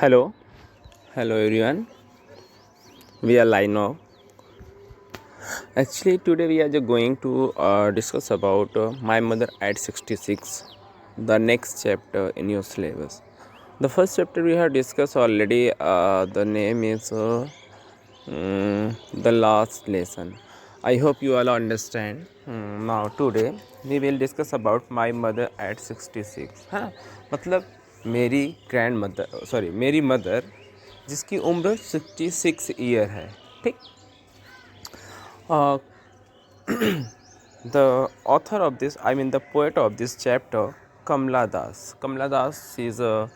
Hello, hello everyone. We are live now. Actually, today we are just going to discuss about my mother at 66, the next chapter in your syllabus. The first chapter we have discussed already. The name is the last lesson. I hope you all understand. Now today we will discuss about my mother at 66. हाँ, मतलब मेरी grand mother मेरी mother जिसकी उम्र 66 year है, ठीक। The author of this, I mean the poet of this chapter, Kamla Das. Kamla Das is a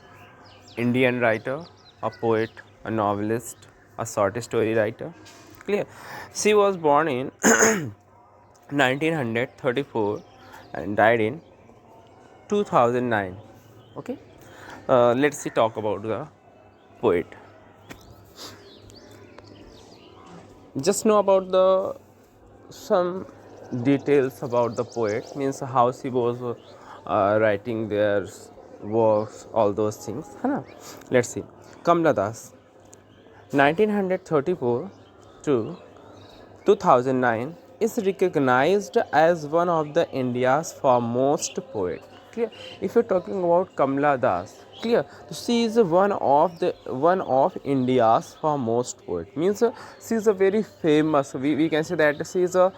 Indian writer, a poet, a novelist, a short story writer. Clear? She was born in 1934 and died in 2009. Okay. Let's see talk about the poet. Just know about the some details about the poet, means how she was writing their works, all those things, है ना। Let's see. Kamla Das, 1934 to 2009 is recognized as one of the India's foremost poet. Clear? If you're talking about Kamla Das, clear? She is one of India's foremost poet. Means she is a very famous. We can say that she is a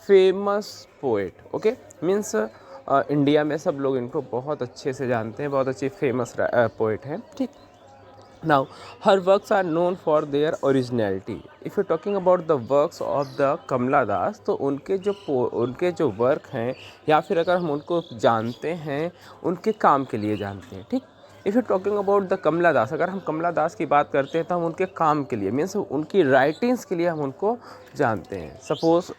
famous poet. Okay? Means India में सब लोग इनको बहुत अच्छे से जानते हैं, बहुत अच्छी फेमस पोइट हैं, ठीक। Now, her works are known for their originality. If you're talking about the works of the Kamla Das, तो उनके जो वर्क हैं, या फिर अगर हम उनको जानते हैं उनके काम के लिए जानते हैं, ठीक। If you talking about the Kamala Das, अगर हम कमला दास की बात करते हैं तो हम उनके काम के लिए, मीन्स उनकी राइटिंग्स के लिए हम उनको जानते हैं। सपोज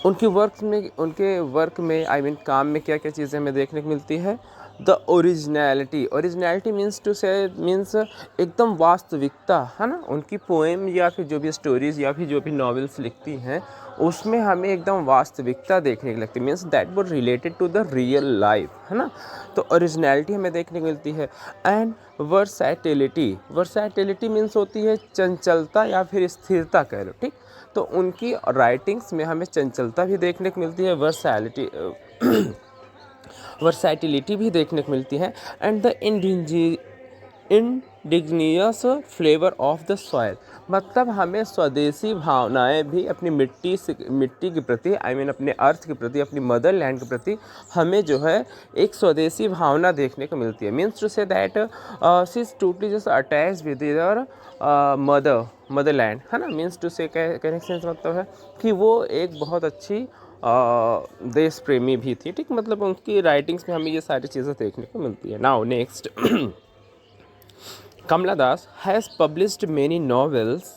उनके वर्क में आई मीन काम में क्या क्या चीज़ें हमें देखने को मिलती है। द ओरिजिनलिटी मीन्स टू से मीन्स एकदम वास्तविकता, है ना। उनकी पोएम या फिर जो भी स्टोरीज़ या फिर जो भी नॉवेल्स लिखती हैं उसमें हमें एकदम वास्तविकता देखने को लगती है, मीन्स दैट वो related to the real life, है ना। तो ओरिजिनलिटी हमें देखने को मिलती है। एंड वर्सैटिलिटी मीन्स होती है चंचलता या फिर स्थिरता कह लो, ठीक। तो उनकी राइटिंग्स में हमें चंचलता भी देखने को मिलती है, वर्सैटिलिटी भी देखने को मिलती है। And the indigenous flavour of the soil, मतलब हमें स्वदेशी भावनाएं भी अपनी मिट्टी के प्रति, आई मीन अपने अर्थ के प्रति, अपनी मदर लैंड के प्रति हमें जो है एक स्वदेशी भावना देखने को मिलती है। Means to say that she is totally just attach with your motherland, है ना। मीन्स टू से कहने का सेंस मतलब है कि वो एक बहुत अच्छी देश प्रेमी भी थी, ठीक। मतलब उनकी राइटिंग्स में हमें ये सारी चीज़ें देखने को मिलती है। Now next, Kamla Das has published many novels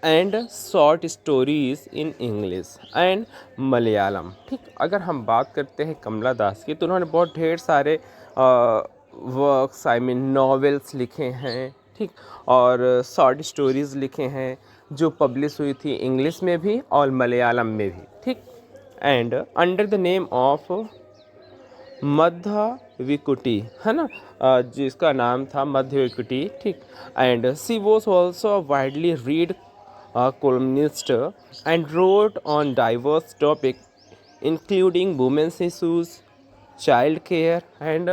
and short stories in English and Malayalam, ठीक। अगर हम बात करते हैं कमला दास की, तो उन्होंने बहुत ढेर सारे वर्क्स, आई मीन नॉवेल्स लिखे हैं, ठीक, और शॉर्ट स्टोरीज़ लिखे हैं जो पब्लिश हुई थी इंग्लिश में भी और मलयालम में भी, ठीक। And under the name of Madhavikutty, है ना, जिसका नाम था मध्यविकुटी, ठीक। And she was also widely read columnist and wrote on diverse topics including women's issues, child care and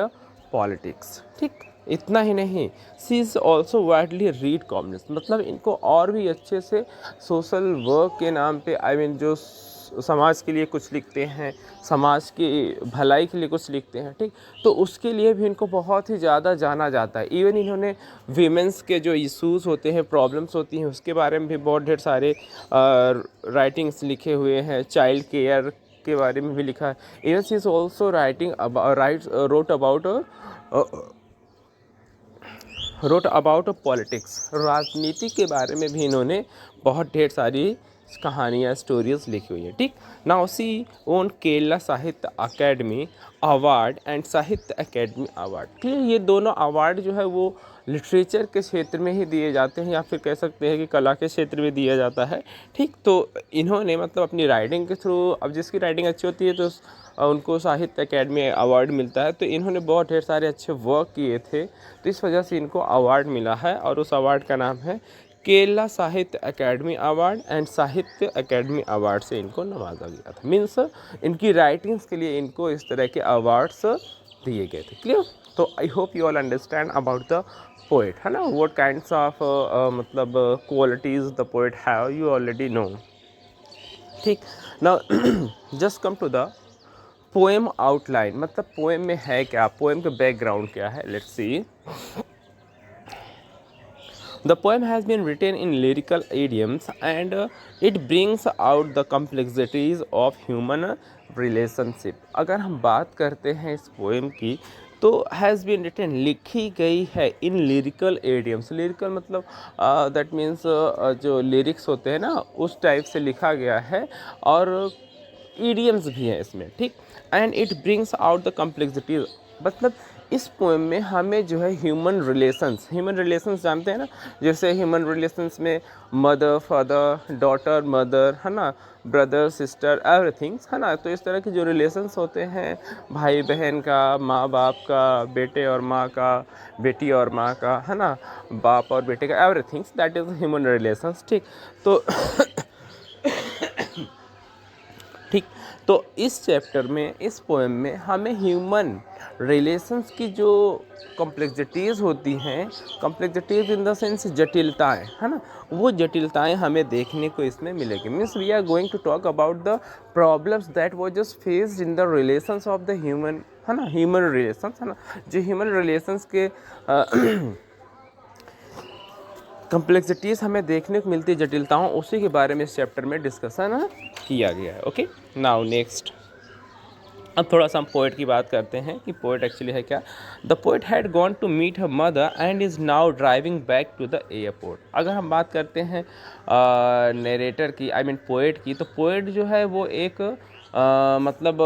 politics, ठीक। इतना ही नहीं, सी is also widely read communist, मतलब इनको और भी अच्छे से सोशल वर्क के नाम पे, आई मीन जो समाज के लिए कुछ लिखते हैं, समाज की भलाई के लिए कुछ लिखते हैं, ठीक। तो उसके लिए भी इनको बहुत ही ज़्यादा जाना जाता है। इवन इन्होंने वीमेंस के जो इश्यूज़ होते हैं, प्रॉब्लम्स होती हैं, उसके बारे में भी बहुत ढेर सारे राइटिंग्स लिखे हुए हैं। चाइल्ड केयर के बारे में भी लिखा है। Even she is also wrote about politics, राजनीति के बारे में भी इन्होंने बहुत ढेर सारी कहानियाँ, स्टोरीज लिखी हुई है, ठीक। नाउ सी ओन केरला साहित्य अकेडमी अवार्ड एंड साहित्य अकेडमी अवार्ड, क्लियर। ये दोनों अवार्ड जो है वो लिटरेचर के क्षेत्र में ही दिए जाते हैं, या फिर कह सकते हैं कि कला के क्षेत्र में दिया जाता है। ठीक, तो इन्होंने मतलब अपनी राइटिंग के थ्रू, अब जिसकी राइटिंग अच्छी होती है तो उनको साहित्य अकेडमी अवार्ड मिलता है, तो इन्होंने बहुत ढेर सारे अच्छे वर्क किए थे, तो इस वजह से इनको अवार्ड मिला है, और उस अवार्ड का नाम है केरला साहित्य अकेडमी अवार्ड, एंड साहित्य अकेडमी अवार्ड से इनको नवाजा गया था। मीन्स इनकी राइटिंग्स के लिए इनको इस तरह के अवार्ड्स दिए गए थे। क्लियर? तो I hope you all understand about the poet, है ना, व्हाट काइंड्स ऑफ मतलब qualities the poet have, you already know. ठीक, now just come to the poem outline, मतलब पोएम में है क्या, पोएम का बैकग्राउंड क्या है, let's see. The poem has been written in lyrical idioms and it brings out the complexities of human relationship. अगर हम बात करते हैं इस पोएम की, तो हैज़ बीन रिटन, लिखी गई है, इन लिरिकल एडियम्स। लिरिकल मतलब दैट मीन्स जो लिरिक्स होते हैं ना, उस टाइप से लिखा गया है, और ईडियम्स भी हैं इसमें। ठीक, and it brings out the complexities, मतलब इस पोएम में हमें जो है ह्यूमन रिलेशंस जानते हैं ना, जैसे ह्यूमन रिलेशंस में मदर फादर, डॉटर मदर, है ना, ब्रदर सिस्टर, एवरीथिंग्स, है ना, तो इस तरह के जो रिलेशंस होते हैं, भाई बहन का, माँ बाप का, बेटे और माँ का, बेटी और माँ का, है ना, बाप और बेटे का, everything's, that is human relations. ठीक, तो ठीक, तो इस चैप्टर में, इस पोएम में हमें ह्यूमन रिलेशंस की जो कॉम्प्लेक्सिटीज़ होती हैं, कॉम्प्लेक्सिटीज़ इन द सेंस जटिलताएं, है ना, वो जटिलताएं हमें देखने को इसमें मिलेगी। Means we are going to talk about the problems that was just faced in the relations of the human, है ना, ह्यूमन रिलेशंस, है ना, जो ह्यूमन रिलेशंस के कम्प्लेक्सिटीज़ हमें देखने को मिलती है, जटिलताओं, उसी के बारे में इस चैप्टर में डिस्कशन किया गया है। ओके, नाउ नेक्स्ट, अब थोड़ा सा हम पोएट की बात करते हैं कि पोएट एक्चुअली है क्या। The poet had gone to meet her mother and is now driving back to the airport. अगर हम बात करते हैं नरेटर की, आई मीन पोएट की, तो पोएट जो है वो एक मतलब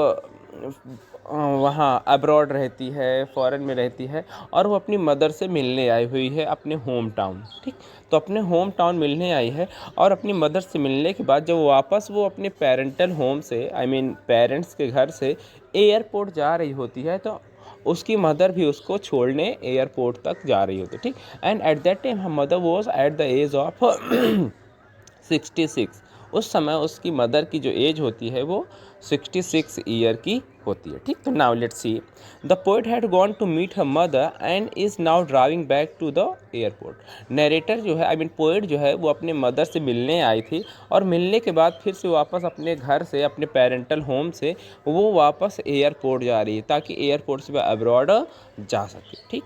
वहाँ अब्रॉड रहती है, फॉरेन में रहती है, और वो अपनी मदर से मिलने आई हुई है अपने होम टाउन। ठीक, तो अपने होम टाउन मिलने आई है, और अपनी मदर से मिलने के बाद जब वापस वो अपने पेरेंटल होम से, आई मीन पेरेंट्स के घर से एयरपोर्ट जा रही होती है, तो उसकी मदर भी उसको छोड़ने एयरपोर्ट तक जा रही होती है। ठीक, and at that time her mother was at the age of 66। उस समय उसकी मदर की जो एज होती है वो 66 ईयर की होती है। ठीक, तो now let's see, the poet had gone to meet her mother and is now driving back to the airport. Narrator जो है, आई मीन पोएट जो है, वो अपने मदर से मिलने आई थी, और मिलने के बाद फिर से वापस अपने घर से, अपने पेरेंटल होम से वो वापस एयरपोर्ट जा रही है, ताकि एयरपोर्ट से वह अब्रॉड जा सके। ठीक,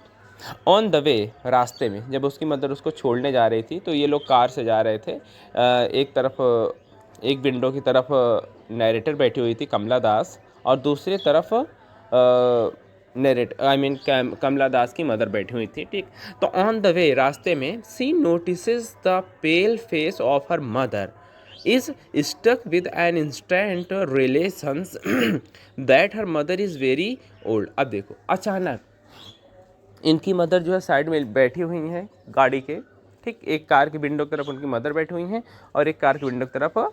ऑन द वे, रास्ते में जब उसकी मदर उसको छोड़ने जा रही थी, तो ये लोग कार से जा रहे थे। एक तरफ, एक विंडो की तरफ नरेटर बैठी हुई थी कमला दास, और दूसरी तरफ नरेटर, आई मीन कमला दास की मदर बैठी हुई थी। ठीक, तो ऑन द वे, रास्ते में, she notices the pale face of her mother is stuck with an instant relations that her mother is very old। अब देखो, अचानक इनकी मदर जो है साइड में बैठी हुई हैं गाड़ी के। ठीक, एक कार की विंडो की तरफ उनकी मदर बैठी हुई हैं, और एक कार की विंडो की तरफ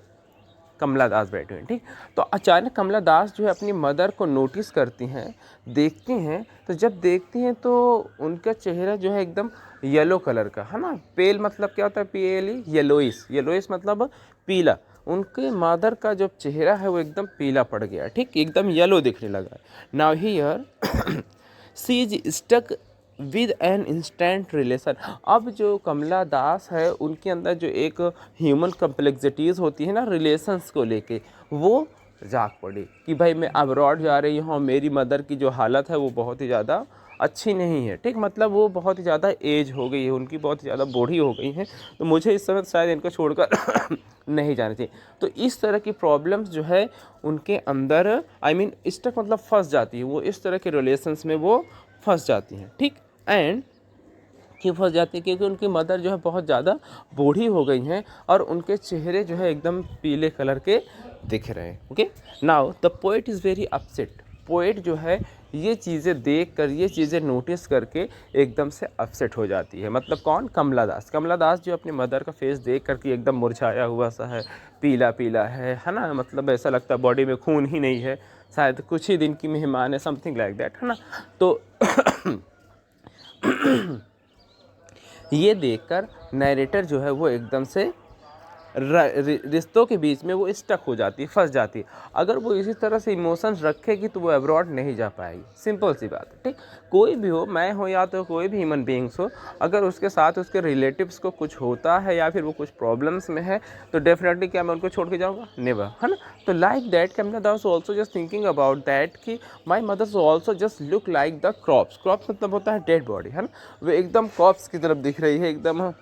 कमला दास बैठी हुई हैं। ठीक, तो अचानक कमला दास जो है अपनी मदर को नोटिस करती हैं, देखती हैं, तो जब देखती हैं तो उनका चेहरा जो है एकदम येलो कलर का, है ना, पेल मतलब क्या होता है, PALE, येलोइस, येलोइस मतलब पीला। उनके मदर का जो चेहरा है वो एकदम पीला पड़ गया। ठीक, एकदम येलो दिखने लगा। Now here she is stuck with an instant relation. अब जो कमला दास है, उनके अंदर जो एक ह्यूमन कम्प्लेक्सिटीज़ होती है ना रिलेशंस को लेके, वो जाग पड़ी कि भाई मैं अब्रॉड जा रही हूँ, मेरी मदर की जो हालत है वो बहुत ही ज़्यादा अच्छी नहीं है। ठीक, मतलब वो बहुत ही ज़्यादा एज हो गई है, उनकी बहुत ही ज़्यादा बूढ़ी हो गई हैं, तो मुझे इस समय शायद इनको छोड़कर नहीं जाना चाहिए। तो इस तरह की प्रॉब्लम्स जो है उनके अंदर, आई मीन स्टक मतलब फंस जाती है, वो इस तरह के रिलेशंस में वो फंस जाती हैं। ठीक, एंड क्यों फंस जाती है, क्योंकि उनकी मदर जो है बहुत ज़्यादा बूढ़ी हो गई हैं, और उनके चेहरे जो है एकदम पीले कलर के दिख रहे हैं। Okay, now the poet is very upset. Poet जो है ये चीज़ें देख कर, ये चीज़ें नोटिस करके एकदम से अपसेट हो जाती है। मतलब कौन? कमला दास। कमला दास जो अपनी मदर का फेस देख कर के एकदम मुरझाया हुआ सा है, पीला पीला है ना, मतलब ऐसा लगता है बॉडी में खून ही नहीं है, शायद कुछ ही दिन की मेहमान है, समथिंग लाइक दैट, है ना। तो ये देखकर नैरेटर जो है वो एकदम से रिश्तों के बीच में वो स्टक हो जाती है, फंस जाती है। अगर वो इसी तरह से इमोशंस रखेगी तो वो अब्रॉड नहीं जा पाएगी, सिंपल सी बात है, ठीक। कोई भी हो, मैं हो या तो कोई भी ह्यूमन बीइंग्स हो, अगर उसके साथ उसके रिलेटिव्स को कुछ होता है या फिर वो कुछ प्रॉब्लम्स में है तो डेफिनेटली क्या मैं उनको छोड़ के जाऊँगा? नेवर, है ना। तो like that Kamala Das also just thinking about that कि my mothers also just look like the crops. Crops मतलब होता है डेड बॉडी, है ना। वो एकदम कॉप्स की तरफ दिख रही है, एकदम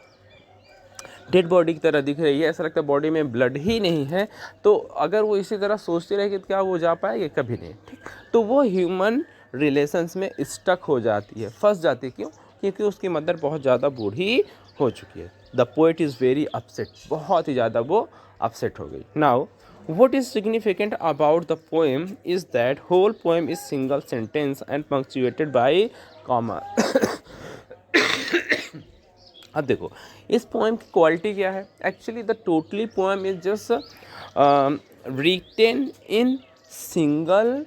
डेड बॉडी की तरह दिख रही है, ऐसा लगता है बॉडी में ब्लड ही नहीं है। तो अगर वो इसी तरह सोचती रहेगी तो क्या वो जा पाएगी? कभी नहीं, ठीक। तो वो ह्यूमन रिलेशंस में स्टक हो जाती है, फंस जाती है। क्यों? क्योंकि उसकी मदर बहुत ज़्यादा बूढ़ी हो चुकी है। The poet is very upset, बहुत ही ज़्यादा वो अपसेट हो गई। Now what is significant about the poem is that whole poem is single sentence and punctuated by comma। अब देखो इस पोएम की क्वालिटी क्या है। Actually the totally poem is just written in single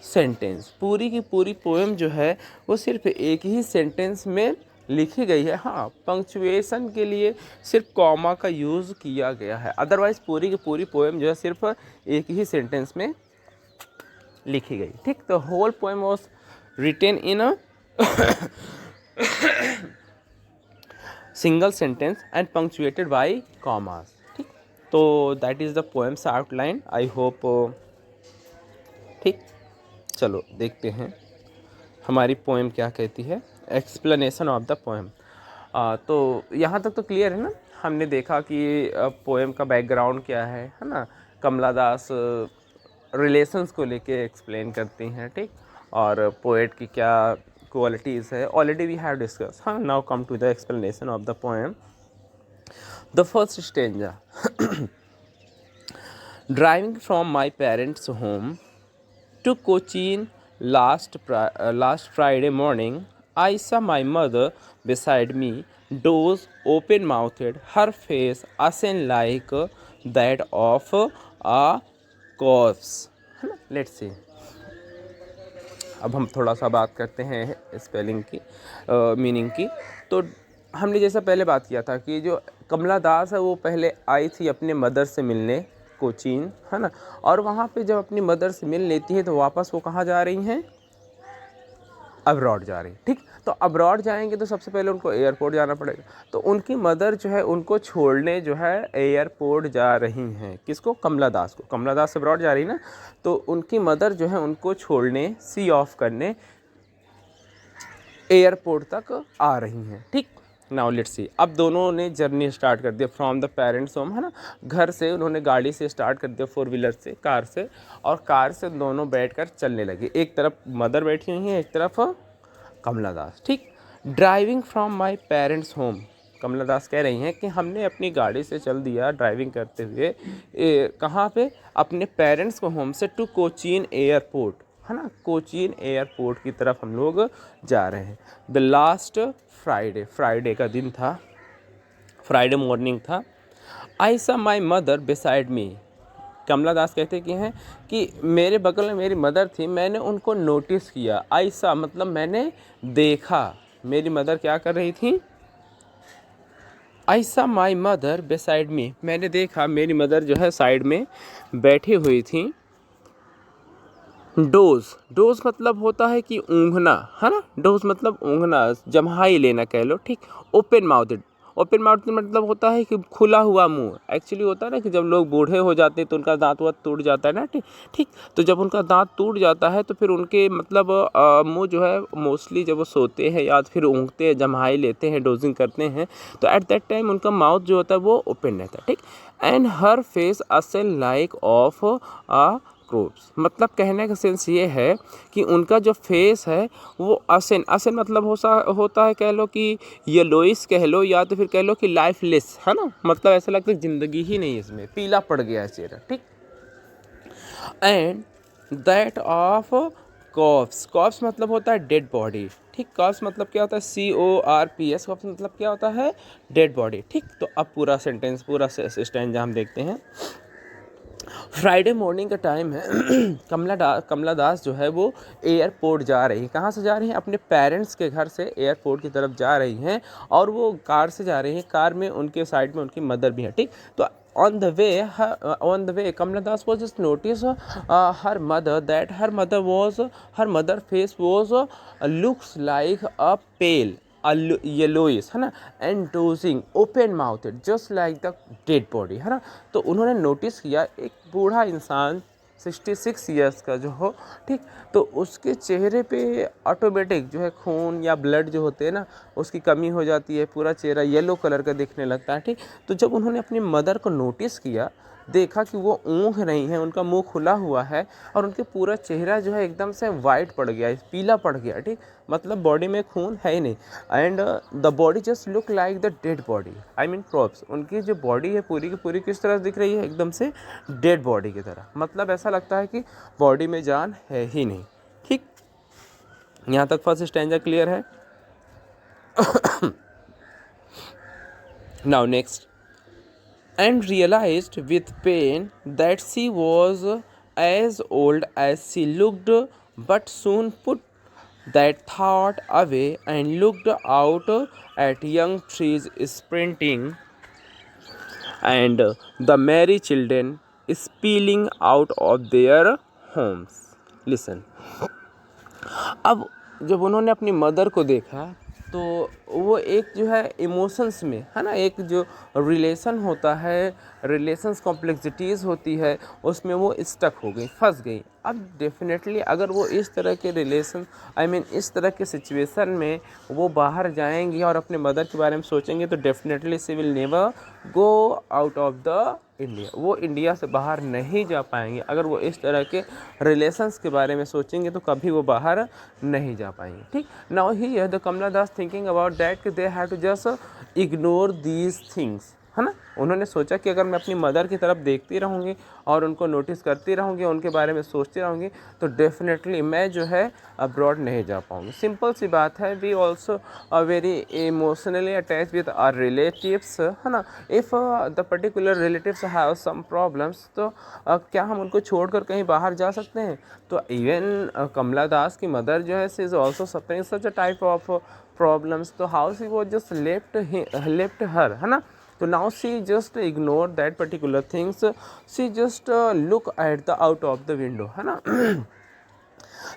sentence. पूरी की पूरी पोएम जो है वो सिर्फ एक ही सेंटेंस में लिखी गई है। हाँ, पंक्चुएशन के लिए सिर्फ कॉमा का यूज़ किया गया है, अदरवाइज पूरी की पूरी पोएम जो है सिर्फ एक ही सेंटेंस में लिखी गई, ठीक। तो whole poem was written in a single sentence and punctuated by commas, ठीक। तो that is the poem's outline. I hope, ठीक। चलो देखते हैं हमारी पोएम क्या कहती है। Explanation of the poem. तो यहाँ तक तो क्लियर है ना। हमने देखा कि पोएम का बैकग्राउंड क्या है ना। कमला दास रिलेशंस को लेके एक्सप्लेन करती हैं, ठीक। और पोएट की क्या क्वालिटीज़ है, ऑलरेडी वी हैव डिस्कस। हाँ, now come to the explanation of the poem. The first stanza. Driving from my parents home to Cochin last Friday morning, I saw my mother beside me, doze, open-mouthed, her face ashen like that of a corpse. है ना? Let's see. अब हम थोड़ा सा बात करते हैं spelling की, मीनिंग की। तो हमने जैसा पहले बात किया था कि जो कमला दास है वो पहले आई थी अपने मदर से मिलने कोचीन, है ना। और वहाँ पे जब अपनी मदर से मिल लेती है तो वापस वो कहाँ जा रही हैं? अब्रॉड जा रही, ठीक। तो अब्रॉड जाएंगे तो सबसे पहले उनको एयरपोर्ट जाना पड़ेगा। तो उनकी मदर जो है उनको छोड़ने जो है एयरपोर्ट जा रही हैं। किसको? कमला दास को। कमला दास अब्रॉड जा रही ना, तो उनकी मदर जो है उनको छोड़ने, सी ऑफ करने एयरपोर्ट तक आ रही हैं, ठीक। नाउ लेट्स सी। अब दोनों ने जर्नी स्टार्ट कर दिया फ्रॉम द पेरेंट्स होम, है ना। घर से उन्होंने गाड़ी से स्टार्ट कर दिया, 4 व्हीलर से, कार से। और कार से दोनों बैठकर चलने लगे। एक तरफ मदर बैठी हुई हैं, एक तरफ कमला दास, ठीक। Driving from my parents home, Kamala Das कह रही हैं कि हमने अपनी गाड़ी से चल दिया ड्राइविंग करते हुए कहाँ पे? अपने पेरेंट्स को होम से टू कोचीन एयरपोर्ट, है ना। कोचीन एयरपोर्ट की तरफ हम लोग जा रहे हैं। द लास्ट फ्राइडे, फ्राइडे का दिन था, फ्राइडे मॉर्निंग था। आई सा माई मदर बिसाइड मी, कमला दास कहते कि हैं कि मेरे बगल में मेरी मदर थी, मैंने उनको नोटिस किया। आई सा मतलब मैंने देखा, मेरी मदर क्या कर रही थी? आई सा माई मदर बिसाइड मी, मैंने देखा मेरी मदर जो है साइड में बैठी हुई थी। डोज, डोज मतलब होता है कि ऊँघना, है ना। डोज मतलब ऊँघना, जम्हाई लेना कह लो, ठीक। ओपन माउथड, ओपन माउथ मतलब होता है कि खुला हुआ मुंह। एक्चुअली होता है ना कि जब लोग बूढ़े हो जाते हैं तो उनका दांत वात टूट जाता है ना, ठीक। तो जब उनका दांत टूट जाता है तो फिर उनके मतलब मुंह जो है मोस्टली जब वो सोते हैं या फिर ऊँघते हैं, जम्हाई लेते हैं, डोजिंग करते हैं, तो एट दैट टाइम उनका माउथ जो होता है वो ओपन रहता है, ठीक। एंड हर फेस असेल लाइक ऑफ आ क्रोप्स, मतलब कहने का सेंस ये है कि उनका जो फेस है वो असन, असन मतलब होता है कह लो कि येलोइस कह लो या तो फिर कह लो कि लाइफलेस, है ना। मतलब ऐसा लगता है ज़िंदगी ही नहीं इसमें, पीला पड़ गया है चेहरा, ठीक। And that of corpse. Corpse मतलब होता है डेड बॉडी, ठीक। कॉप्स मतलब क्या होता है, CORPS। कॉप्स मतलब क्या होता है, डेड बॉडी, ठीक। तो अब पूरा सेंटेंस, पूरा स्टैंजा हम देखते हैं। फ्राइडे मॉर्निंग का टाइम है। कमला दास जो है वो एयरपोर्ट जा रही है। कहाँ से जा रही हैं, अपने पेरेंट्स के घर से एयरपोर्ट की तरफ जा रही हैं, और वो कार से जा रही हैं। कार में उनके साइड में उनकी मदर भी है, ठीक। तो on the way Kamala Das was just notice her mother face was looks like a pale येलोइस, है ना, and dosing open mouthed just like the dead body, है ना। तो उन्होंने नोटिस किया एक बूढ़ा इंसान 66 ईयर्स का जो हो, ठीक। तो उसके चेहरे पे ऑटोमेटिक जो है खून या ब्लड जो होते हैं ना, उसकी कमी हो जाती है, पूरा चेहरा येलो कलर का दिखने लगता है, ठीक। तो जब उन्होंने अपनी मदर को नोटिस किया, देखा कि वो ऊँघ रही हैं, उनका मुंह खुला हुआ है, और उनके पूरा चेहरा जो है एकदम से वाइट पड़ गया, पीला पड़ गया, ठीक। मतलब बॉडी में खून है ही नहीं, and the body just look like the dead body, I mean props. उनकी जो बॉडी है पूरी की पूरी किस तरह दिख रही है, एकदम से डेड बॉडी की तरह। मतलब ऐसा लगता है कि बॉडी में जान है ही नहीं, ठीक। यहाँ तक फर्स्ट स्टैंजा क्लियर है। Now next, and realized with pain that she was as old as she looked, but soon put that thought away and looked out at young trees sprinting and the merry children spilling out of their homes. Listen. अब जब उन्होंने अपनी mother को देखा, तो वो एक जो है इमोशंस में, है ना, एक जो रिलेशन होता है, रिलेशंस कॉम्प्लेक्सिटीज़ होती है, उसमें वो स्टक हो गई, फंस गई। अब डेफिनेटली अगर वो इस तरह के रिलेशन, आई मीन इस तरह के सिचुएशन में वो बाहर जाएंगी और अपने मदर के बारे में सोचेंगे, तो definitely she will never go out of the India. वो इंडिया से बाहर नहीं जा पाएंगे। अगर वो इस तरह के रिलेशंस के बारे में सोचेंगे तो कभी वो बाहर नहीं जा पाएंगे, ठीक। Now here the Kamala Das thinking about that कि they have to just ignore these things, है ना। उन्होंने सोचा कि अगर मैं अपनी मदर की तरफ देखती रहूँगी और उनको नोटिस करती रहूँगी, उनके बारे में सोचती रहूँगी, तो डेफिनेटली मैं जो है अब्रॉड नहीं जा पाऊँगी। सिंपल सी बात है। We also very emotionally attach with our relatives, है ना। If the particular relatives have some problems, तो क्या हम उनको छोड़कर कहीं बाहर जा सकते हैं? तो इवन कमला दास की मदर जो है, she is also suffering such a type of problems. तो how she was just left her, है ना। तो now she just ignore that particular things, she just look at the out of the window, है ना।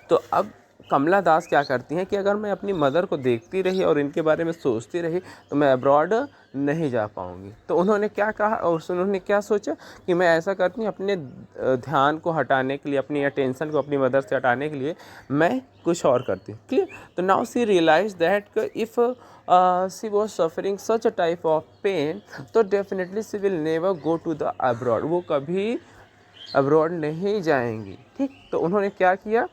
तो अब कमला दास क्या करती हैं कि अगर मैं अपनी मदर को देखती रही और इनके बारे में सोचती रही, तो मैं अब्रॉड नहीं जा पाऊंगी। तो उन्होंने क्या कहा और उन्होंने क्या सोचा कि मैं ऐसा करती हूँ, अपने ध्यान को हटाने के लिए, अपनी अटेंशन को अपनी मदर से हटाने के लिए मैं कुछ और करती हूँ, क्लियर। तो now she realise that if she was suffering such a type of pain, तो definitely she will never go to the abroad. वो कभी अब्रॉड नहीं जाएंगी, ठीक। तो उन्होंने क्या किया,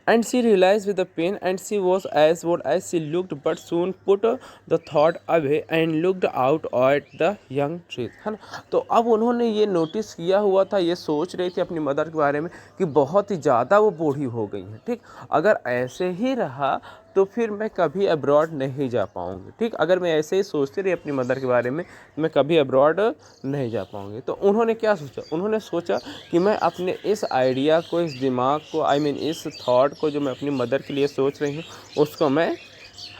and she realized with the pain and she was as old as she looked, but soon put the thought away and looked out at the young trees, है ना। तो अब उन्होंने ये नोटिस किया हुआ था, ये सोच रही थी अपनी मदर के बारे में कि बहुत ही ज़्यादा वो बूढ़ी हो गई हैं, ठीक। अगर ऐसे ही रहा तो फिर मैं कभी अब्रॉड नहीं जा पाऊँगी, ठीक। अगर मैं ऐसे ही सोचती रही अपनी मदर के बारे में, मैं कभी अब्रॉड नहीं जा पाऊँगी। तो उन्होंने क्या सोचा, उन्होंने सोचा कि मैं अपने इस आइडिया को, इस दिमाग को, आई मीन इस थॉट को जो मैं अपनी मदर के लिए सोच रही हूँ, उसको मैं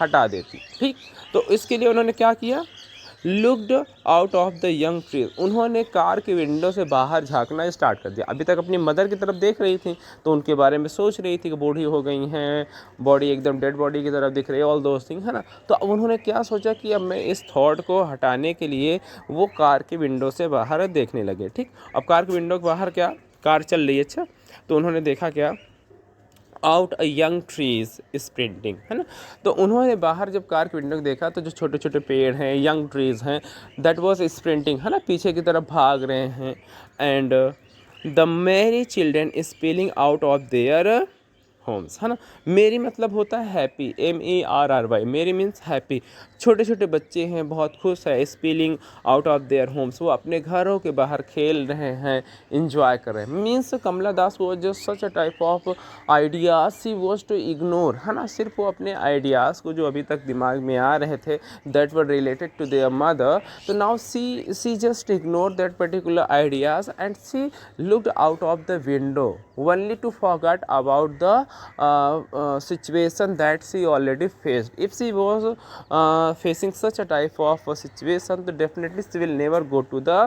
हटा देती, ठीक। तो इसके लिए उन्होंने क्या किया, looked out of the young trees. उन्होंने कार के विंडो से बाहर झांकना स्टार्ट कर दिया। अभी तक अपनी मदर की तरफ देख रही थी, तो उनके बारे में सोच रही थी कि बूढ़ी हो गई हैं, बॉडी एकदम डेड बॉडी की तरफ दिख रही है, ऑल दोस थिंग, है ना। तो अब उन्होंने क्या सोचा कि अब मैं इस थॉट को हटाने के लिए वो कार के विंडो से बाहर देखने लगे, ठीक। अब कार के विंडो के बाहर क्या, कार चल रही है, अच्छा। तो उन्होंने देखा क्या, out a young trees sprinting, है ना। तो उन्होंने बाहर जब कार के विंडो को देखा, तो जो छोटे छोटे पेड़ हैं, यंग ट्रीज हैं, दैट वाज स्प्रिंटिंग, है ना, पीछे की तरफ भाग रहे हैं। And the Mary children spelling out of their Holmes, है ना। मेरी मतलब होता है हैप्पी, MERRY, मेरी मीन्स हैप्पी। छोटे छोटे बच्चे हैं, बहुत खुश है, spilling out of their Holmes, वो अपने घरों के बाहर खेल रहे हैं, इंजॉय कर रहे हैं। मीन्स कमला दास वो जो such a type of ideas she was to ignore, है ना। सिर्फ वो अपने आइडियाज़ को जो अभी तक दिमाग में आ रहे थे that were related to their mother, तो now she just ignore that particular ideas and she looked out of the window only to forget about the situation that she already faced. If she was facing such a type of situation, तो definitely she will never go to the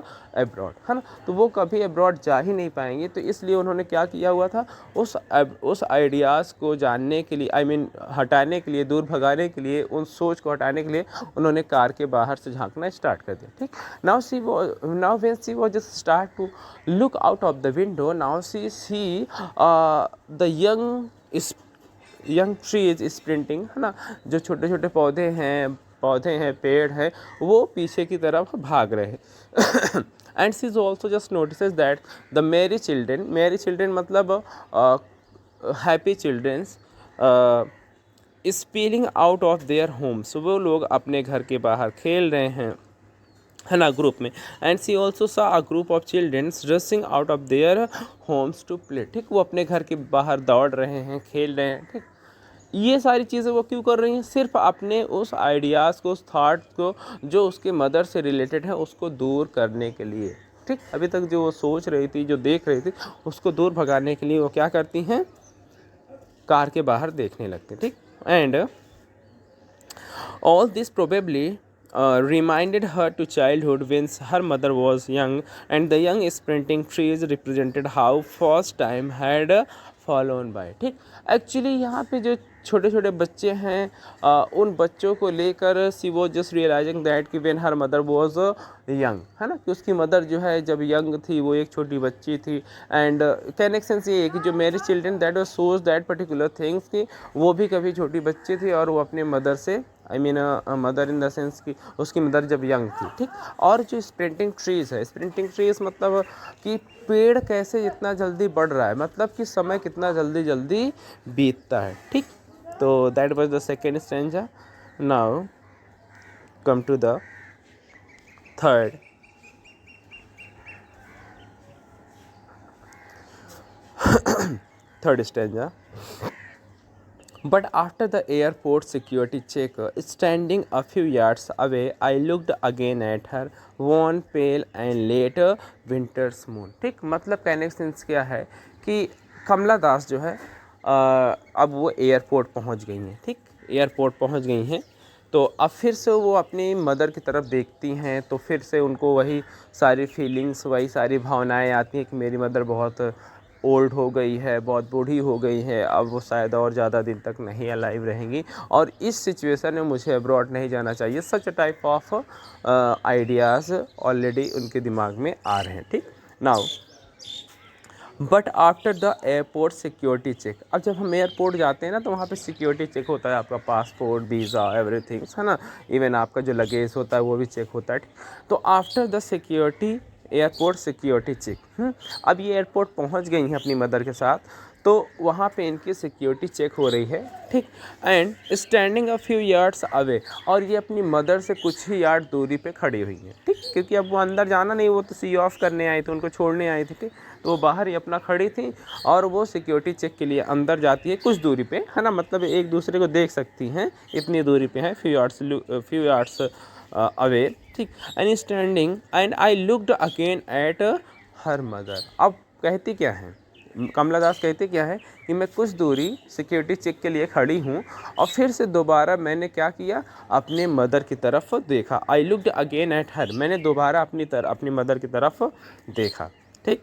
abroad, है ना। तो वो कभी abroad जा ही नहीं पाएंगे, तो इसलिए उन्होंने क्या किया हुआ था, उस आइडियाज़ को जानने के लिए, आई मीन हटाने के लिए, दूर भगाने के लिए, उन सोच को हटाने के लिए उन्होंने कार के बाहर से झांकना स्टार्ट कर दिया। ठीक, now when she was just start to look out of the window, now she see the young trees sprinting, है ना। जो छोटे छोटे पौधे हैं, पेड़ हैं, वो पीछे की तरफ भाग रहे हैं। And she also just notices that the merry children मतलब happy children spilling out of their homes, वो लोग अपने घर के बाहर खेल रहे हैं, है ना, ग्रुप में। And see also saw a group of childrens rushing out of their homes to play. ठीक, वो अपने घर के बाहर दौड़ रहे हैं, खेल रहे हैं। ठीक, ये सारी चीज़ें वो क्यों कर रही हैं, सिर्फ अपने उस आइडियाज़ को, उस थाट को जो उसके मदर से रिलेटेड है, उसको दूर करने के लिए। ठीक, अभी तक जो वो सोच रही थी, जो देख रही थी, उसको दूर भगाने के लिए वो क्या करती हैं, कार के बाहर देखने लगते। ठीक, and all this probably reminded her to childhood when her mother was young, and the young sprinting trees represented how first time had fallen by. ठीक, एक्चुअली यहाँ पे जो छोटे छोटे बच्चे हैं, उन बच्चों को लेकर सी वो जस्ट रियलाइजिंग दैट कि when her mother was young, है ना, कि उसकी मदर जो है जब यंग थी, वो एक छोटी बच्ची थी। एंड कनेक्शन ये है कि जो मेरी children that was shows that particular things कि वो भी कभी छोटी बच्ची थी और वो अपने मदर से, I mean mother in the sense कि उसकी मदर जब यंग थी। ठीक, और जो स्प्रिंटिंग ट्रीज़ है, स्प्रिंटिंग ट्रीज़ मतलब कि पेड़ कैसे इतना जल्दी बढ़ रहा है, मतलब कि समय कितना जल्दी जल्दी बीतता है। ठीक, तो that was the second stanza. Now come to the third stanza. But after the airport security check, standing a few yards away, I looked again at her, one pale and late winter's moon. ठीक, मतलब connection क्या है कि कमला दास जो है अब वो airport पहुंच गई हैं। ठीक, एयरपोर्ट पहुंच गई हैं, तो अब फिर से वो अपनी मदर की तरफ देखती हैं, तो फिर से उनको वही सारी फीलिंग्स, वही सारी भावनाएं आती हैं कि मेरी मदर बहुत ओल्ड हो गई है, बहुत बूढ़ी हो गई है, अब वो शायद और ज़्यादा दिन तक नहीं अलाइव रहेंगी, और इस सिचुएशन में मुझे अब्रॉड नहीं जाना चाहिए। Such type of ideas already उनके दिमाग में आ रहे हैं। ठीक, now but after the airport security check, अब जब हम एयरपोर्ट जाते हैं ना, तो वहाँ पे सिक्योरिटी चेक होता है, आपका पासपोर्ट, वीज़ा, एवरीथिंग, है ना, इवन आपका जो लगेज होता है वो भी चेक होता है। तो after the security airport security check, अब ये एयरपोर्ट पहुंच गई हैं अपनी मदर के साथ, तो वहाँ पे इनकी सिक्योरिटी चेक हो रही है। ठीक, and standing a few yards away, और ये अपनी मदर से कुछ ही यार्ड दूरी पे खड़ी हुई हैं। ठीक, क्योंकि अब वो अंदर जाना नहीं, वो तो सी ऑफ करने आई थी, उनको छोड़ने आई थी। ठीक, तो वो बाहर ही अपना खड़ी थी, और वो सिक्योरिटी चेक के लिए अंदर जाती है कुछ दूरी पे, है ना, मतलब एक दूसरे को देख सकती हैं, इतनी दूरी पे है, फ्यू यार्ड्स अवे। ठीक, and standing and I looked again at her mother. अब कहती क्या है, कमला दास कहती क्या है कि मैं कुछ दूरी सिक्योरिटी चेक के लिए खड़ी हूँ, और फिर से दोबारा मैंने क्या किया, अपने मदर की तरफ देखा। I looked again at her, मैंने दोबारा अपनी मदर की तरफ देखा। ठीक,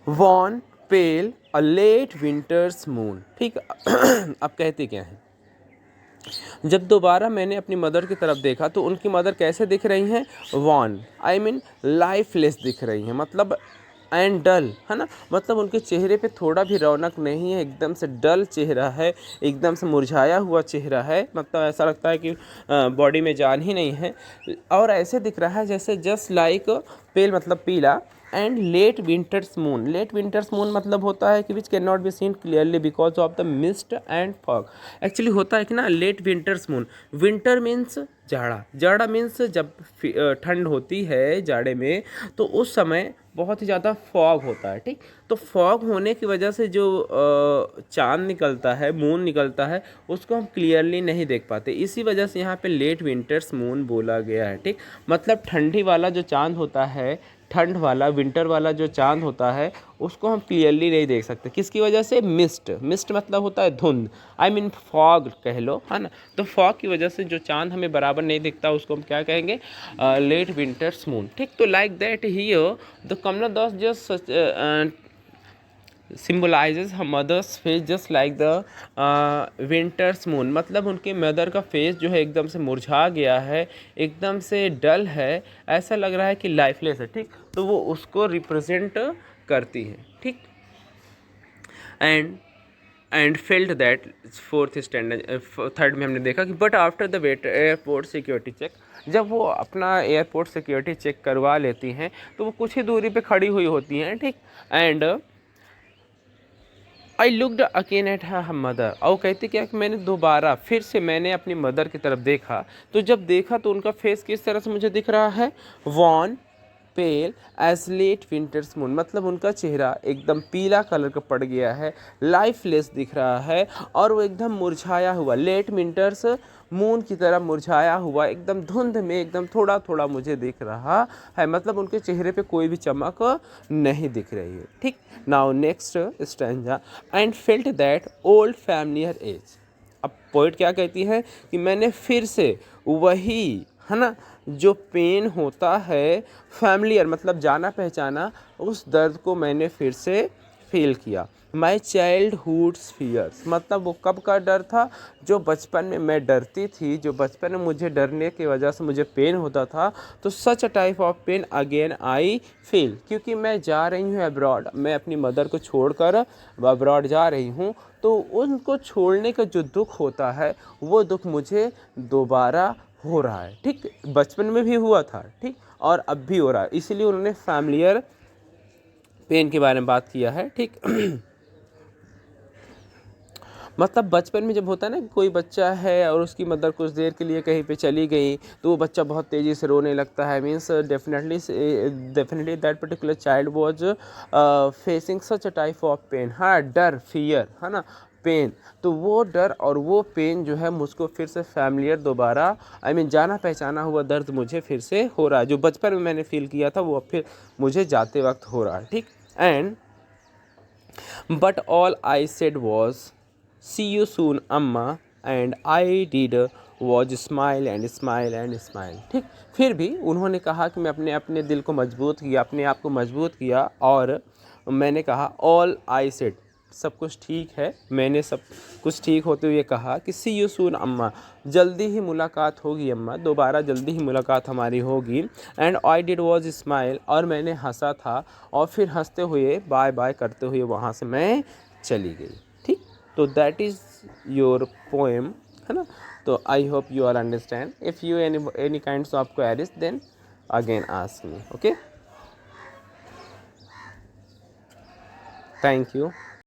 von pail a late winter's moon. ठीक, अब कहती क्या है, जब दोबारा मैंने अपनी मदर की तरफ देखा तो उनकी मदर कैसे दिख रही हैं, वॉन, आई मीन लाइफलेस दिख रही हैं, मतलब एंड डल, है ना, मतलब उनके चेहरे पे थोड़ा भी रौनक नहीं है, एकदम से डल चेहरा है, एकदम से मुरझाया हुआ चेहरा है, मतलब ऐसा लगता है कि बॉडी में जान ही नहीं है, और ऐसे दिख रहा है जैसे जस्ट लाइक पेल मतलब पीला, and late winter's moon, late winter's moon मतलब होता है कि which can not be seen clearly because of the mist and fog. Actually होता है कि ना late winter's moon, winter means जाड़ा, जाड़ा मीन्स जब ठंड होती है जाड़े में तो उस समय बहुत ही ज़्यादा फॉग होता है, ठीक। तो फॉग होने की वजह से जो चांद निकलता है, मून निकलता है, उसको हम क्लियरली नहीं देख पाते, इसी वजह से यहाँ पे लेट विंटर्स मून बोला गया है, ठीक। मतलब ठंडी वाला जो चांद होता है, ठंड वाला विंटर वाला जो चांद होता है उसको हम क्लियरली नहीं देख सकते, किसकी वजह से, मिस्ट, मिस्ट मतलब होता है धुंध, आई मीन फॉग कह लो, है ना। तो फॉग की वजह से जो चांद हमें बराबर नहीं दिखता उसको हम क्या कहेंगे, लेट विंटर्स मून, ठीक। तो like that here the Kamala Das just symbolizes her mother's face just like the winter's moon, मतलब उनके मदर का फेस जो है एकदम से मुरझा गया है, एकदम से डल है, ऐसा लग रहा है कि लाइफलेस है, ठीक। तो वो उसको रिप्रेजेंट करती है, ठीक। And felt that, fourth standard third में हमने देखा कि but after the wait airport security check, जब वो अपना एयरपोर्ट सिक्योरिटी चेक करवा लेती हैं तो वो कुछ ही दूरी पे खड़ी हुई होती हैं, ठीक। And I looked again at her mother, और कहती क्या कि मैंने दोबारा फिर से मैंने अपनी मदर की तरफ देखा, तो जब देखा तो उनका फेस किस तरह से मुझे दिख रहा है, वॉन पेल एज लेट विंटर्स मून, मतलब उनका चेहरा एकदम पीला कलर का पड़ गया है, लाइफलेस दिख रहा है, और वो एकदम मुरझाया हुआ, लेट विंटर्स मून की तरह मुरझाया हुआ, एकदम धुंध में एकदम थोड़ा थोड़ा मुझे दिख रहा है, मतलब उनके चेहरे पे कोई भी चमक नहीं दिख रही है, ठीक। Now next stanza, and felt that old familiar age, अब पोइट क्या कहती है कि मैंने फिर से वही, है ना, जो पेन होता है, फैमिलियर मतलब जाना पहचाना, उस दर्द को मैंने फिर से फील किया। माई चाइल्डहुड्स फियर्स, मतलब वो कब का डर था, जो बचपन में मैं डरती थी, जो बचपन में मुझे डरने की वजह से मुझे पेन होता था, तो such a type of pain again I feel, क्योंकि मैं जा रही हूँ अब्रॉड, मैं अपनी मदर को छोड़कर अब्रॉड जा रही हूँ, तो उनको छोड़ने का जो दुख होता है वो दुख मुझे दोबारा हो रहा है, ठीक। बचपन में भी हुआ था, ठीक, और अब भी हो रहा है, इसीलिए उन्होंने फैमिलियर पेन के बारे में बात किया है, ठीक। मतलब बचपन में जब होता है ना कि कोई बच्चा है और उसकी मदर कुछ देर के लिए कहीं पे चली गई तो वो बच्चा बहुत तेज़ी से रोने लगता है, means definitely that particular child was facing such a type of pain, हाँ, डर, फियर, है ना, पेन, तो वो डर और वो पेन जो है मुझको फिर से फैमिलियर दोबारा, आई मीन जाना पहचाना हुआ दर्द मुझे फिर से हो रहा है, जो बचपन में मैंने फील किया था वो अब फिर मुझे जाते वक्त हो रहा है, ठीक। And but all I said was see you soon अम्मा, and I did was smile and smile and smile, ठीक। फिर भी उन्होंने कहा कि मैं अपने अपने दिल को मजबूत किया, अपने आप को मजबूत किया, और मैंने कहा ऑल आई सेड, सब कुछ ठीक है, मैंने सब कुछ ठीक होते हुए कहा कि सी यू सून अम्मा, जल्दी ही मुलाकात होगी अम्मा, दोबारा जल्दी ही मुलाकात हमारी होगी। And I did was smile, और मैंने हंसा था, और फिर हंसते हुए बाय बाय करते हुए वहाँ से मैं चली गई, ठीक। तो दैट इज़ योर पोएम, है ना। तो I hope you are understand, if you any kinds of queries then again ask me, okay, thank you.